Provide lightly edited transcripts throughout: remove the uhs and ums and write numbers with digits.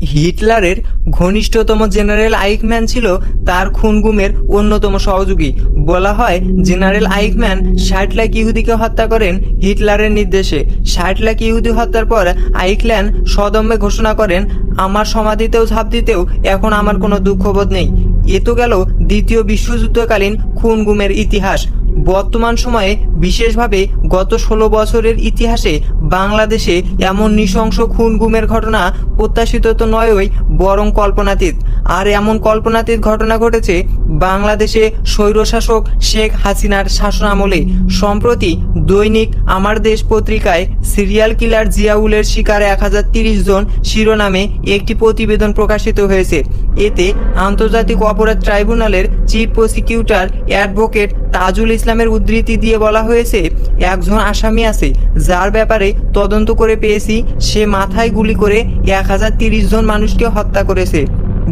হিটলারের ঘনিষ্ঠতম general Eichmann ছিল তার খুন-গুমের অন্যতম সহযোগী। বলা হয় জেনারেল আইকম্যান ৬০ লাখ ইহুদিকে হত্যা করেন হিটলারের নির্দেশে। ৬০ লাখ ইহুদি হত্যার পর আইকম্যান সদম্ভে ঘোষণা করেন, আমার সমাধিতেও ঝাঁপ দিতেও এখন আমার কোনো দুঃখবোধ নেই। এ তো গেল দ্বিতীয় বিশ্বযুদ্ধকালীন খুন-গুমের ইতিহাস। বর্তমান সময়ে বিশেষভাবে গত ১৬ বছরের ইতিহাসে বাংলাদেশে এমন নৃশংস খুন-গুমের ঘটনা প্রত্যাশিত তো নয়ই, বরং কল্পনাতীত। আর এমন কল্পনাতীত ঘটনা ঘটেছে বাংলাদেশে স্বৈরশাসক শেখ হাসিনার শাসনামলে। সম্প্রতি দৈনিক আমার দেশ পত্রিকায় সিরিয়াল কিলার জিয়াউলের শিকার ১০৩০ জন শিরোনামে একটি প্রতিবেদন প্রকাশিত হয়েছে। এতে আন্তর্জাতিক অপরাধ ট্রাইব্যুনালের চিফ প্রসিকিউটর অ্যাডভোকেট তাজুল ইসলামের উদ্ধৃতি দিয়ে বলা হয়েছে, একজন আসামি আছে যার ব্যাপারে তদন্ত করে পেয়েছি, সে মাথায় গুলি করে ১০৩০ জন মানুষকে হত্যা করেছে।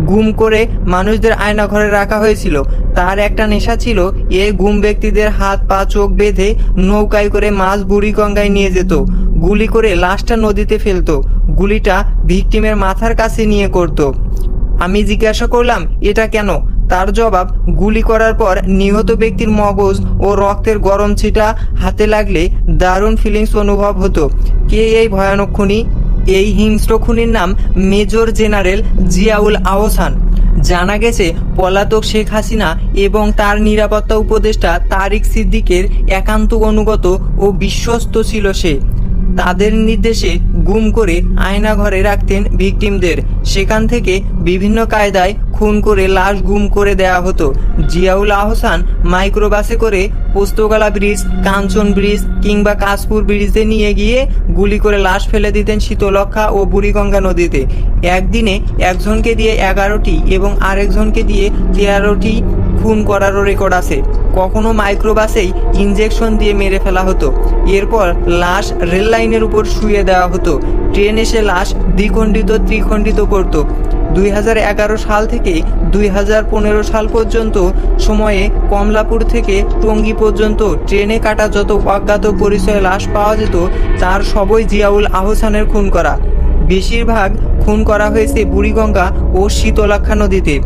গুম করে মানুষদের আয়নাঘরে রাখা হয়েছিল। তার একটা নেশা ছিল, এ গুম ব্যক্তিদের হাত পা চোখ বেঁধে নৌকায় করে মাছ বুড়িগঙ্গায় নিয়ে যেত, গুলি করে লাশটা নদীতে ফেলতো, গুলিটা ভিকটিমের মাথার কাছে নিয়ে করত। আমি জিজ্ঞাসা করলাম, এটা কেন? তার জবাব, গুলি করার পর নিহত ব্যক্তির মগজ ও রক্তের গরম ছিটা হাতে লাগলে দারুণ ফিলিংস অনুভব হতো। কে এই ভয়ানক খুনি? এই হিংস্র খুনির নাম মেজর জেনারেল জিয়াউল আহসান। জানা গেছে পলাতক শেখ হাসিনা এবং তার নিরাপত্তা উপদেষ্টা তারিক সিদ্দিকের একান্ত অনুগত ও বিশ্বস্ত ছিল সে। তাদের নির্দেশে গুম করে আয়নাঘরে রাখতেন ভিকটিমদের। সেখান থেকে বিভিন্ন কায়দায় খুন করে লাশ গুম করে দেয়া হতো। জিয়াউল আহসান মাইক্রোবাসে করে পোস্তগালা ব্রিজ, কাঞ্চন ব্রিজ কিংবা কাশপুর ব্রিজে নিয়ে গিয়ে গুলি করে লাশ ফেলে দিতেন শীতলক্ষা ও বুড়িগঙ্গা নদীতে। একদিনে একজনকে দিয়ে 11টি এবং আরেকজনকে দিয়ে 13টি খুন করারও রেকর্ড আছে। কখনো মাইক্রোবাসেই ইনজেকশন দিয়ে মেরে ফেলা হতো। এরপর লাশ রেল লাইনের উপর শুয়ে দেওয়া হতো। ট্রেন এসে লাশ দ্বিখণ্ডিত ত্রিখণ্ডিত করত। 2011 সাল থেকে 2015 সাল পর্যন্ত সময়ে কমলাপুর থেকে টঙ্গী পর্যন্ত ট্রেনে কাটা যত অজ্ঞাত পরিচয় লাশ পাওয়া যেত তার সবই জিয়াউল আহসানের খুন করা। বেশিরভাগ খুন করা হয়েছে বুড়িগঙ্গা ও শীতলক্ষা নদীতে।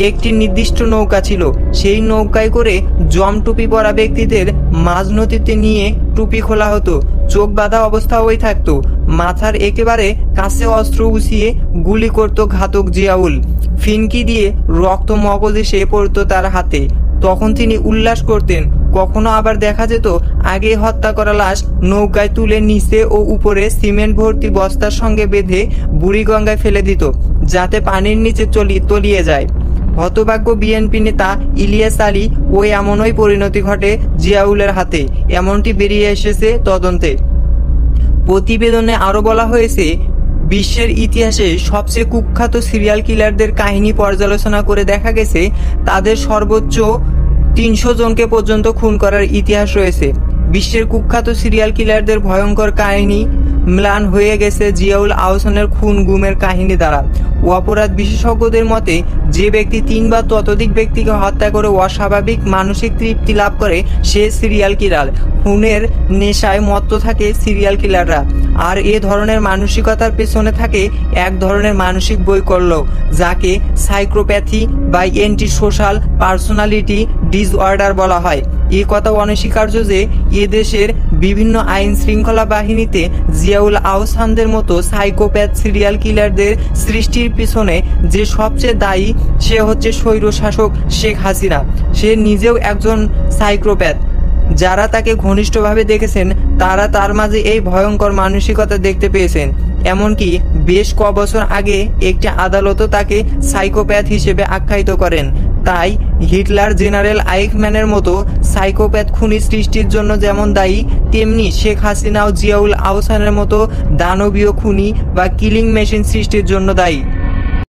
একটি নির্দিষ্ট নৌকা ছিল, সেই নৌকায় করে জমটুপি পরা ব্যক্তিদের মাঝ নদীতে নিয়ে টুপি খোলা হতো, চোখ বাঁধা অবস্থায় থাকতো, মাথার একেবারে কাছে অস্ত্র উঁচিয়ে গুলি করত ঘাতক জিয়াউল। ফিনকি দিয়ে রক্ত মগজ এসে পড়তো তার হাতে, তখন তিনি উল্লাস করতেন। কখনো আবার দেখা যেত আগে হত্যা করা লাশ নৌকায় তুলে নিচে ও উপরে সিমেন্ট ভর্তি বস্তার সঙ্গে বেঁধে বুড়িগঙ্গায় ফেলে দিত, যাতে পানির নিচে তলিয়ে যায়। হতভাগ্য বিএনপি নেতা ইলিয়াস আলী ও এমনই পরিণতি ঘটে জিয়াউলের হাতে, এমনটি বেরিয়ে এসেছে তদন্তে। প্রতিবেদনে আরও বলা হয়েছে, বিশ্বের ইতিহাসে সবচেয়ে কুখ্যাত সিরিয়াল কিলারদের কাহিনী পর্যালোচনা করে দেখা গেছে তাদের সর্বোচ্চ ৩০০ জনকে পর্যন্ত খুন করার ইতিহাস রয়েছে। বিশ্বের কুখ্যাত সিরিয়াল কিলারদের ভয়ঙ্কর কাহিনী ম্লান হয়ে গেছে জিয়াউল আহসানের খুন গুমের কাহিনী দ্বারা। অপরাধ বিশেষজ্ঞদের মতে, যে ব্যক্তি ৩ বা ততোধিক ব্যক্তিকে হত্যা করে অস্বাভাবিক মানসিক তৃপ্তি লাভ করে সে সিরিয়াল কিলার। খুনের নেশায় মত্ত থাকে সিরিয়াল কিলাররা। আর এ ধরনের মানসিকতার পেছনে থাকে এক ধরনের মানসিক বৈকল্য, যাকে সাইকোপ্যাথি বা অ্যান্টি সোশ্যাল পার্সোনালিটি ডিসঅর্ডার বলা হয়। এ কথা অনস্বীকার্য যে এদেশের বিভিন্ন আইন শৃঙ্খলা বাহিনীতে জিয়াউল আহসানদের মতো সাইকোপ্যাথ সিরিয়াল কিলারদের সৃষ্টির পিছনে যে সবচেয়ে দায়ী সে হচ্ছে স্বৈরশাসক শেখ হাসিনা। সে নিজেও একজন সাইকোপ্যাথ। যারা তাকে ঘনিষ্ঠভাবে দেখেছেন তারা তার মাঝে এই ভয়ঙ্কর মানসিকতা দেখতে পেয়েছেন। এমনকি বেশ কবছর আগে একটি আদালতও তাকে সাইকোপ্যাথ হিসেবে আখ্যায়িত করেন। তাই হিটলার জেনারেল আইকম্যানের মতো সাইকোপ্যাথ খুনি সৃষ্টির জন্য যেমন দায়ী, তেমনি শেখ হাসিনা ও জিয়াউল আহসানের মতো দানবীয় খুনি বা কিলিং মেশিন সৃষ্টির জন্য দায়ী।